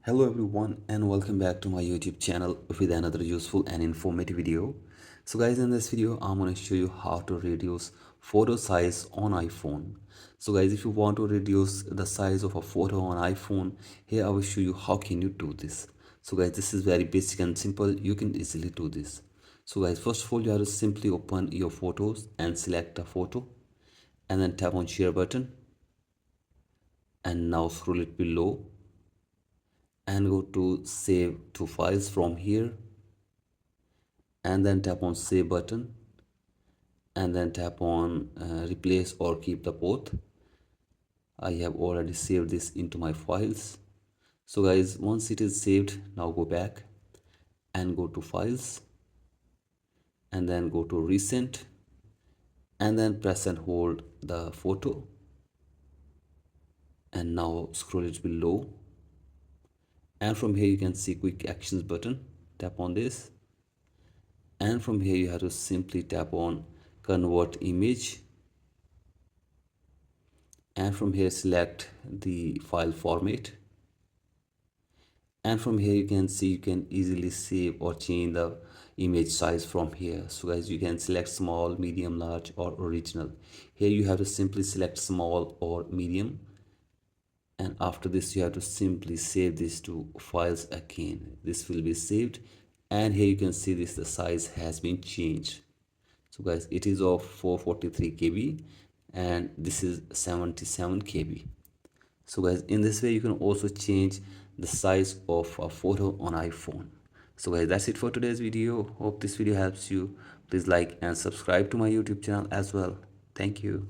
Hello everyone and welcome back to my YouTube channel with another useful and informative video. So guys, in this video I'm going to show you how to reduce photo size on iPhone. So guys, if you want to reduce the size of a photo on iPhone, here I will show you how can you do this. So guys, this is very basic and simple. You can easily do this. So guys, first of all you have to simply open your photos and select a photo and then tap on share button and now scroll it below and go to save to files from here and then tap on save button and then tap on replace or keep the both. I have already saved this into my files. So guys, once it is saved, now go back and go to files and then go to recent and then press and hold the photo and now scroll it below, and from here you can see quick actions button. Tap on this and from here you have to simply tap on convert image and from here select the file format, and from here you can see you can easily save or change the image size from here. So guys, you can select small, medium, large or original. Here you have to simply select small or medium, and after this you have to simply save this to files again. This will be saved and here you can see this, the size has been changed. So guys, it is of 443 KB and this is 77 KB. So guys, in this way you can also change the size of a photo on iPhone. So guys, that's it for today's video. Hope this video helps you. Please like and subscribe to my YouTube channel as well. Thank you.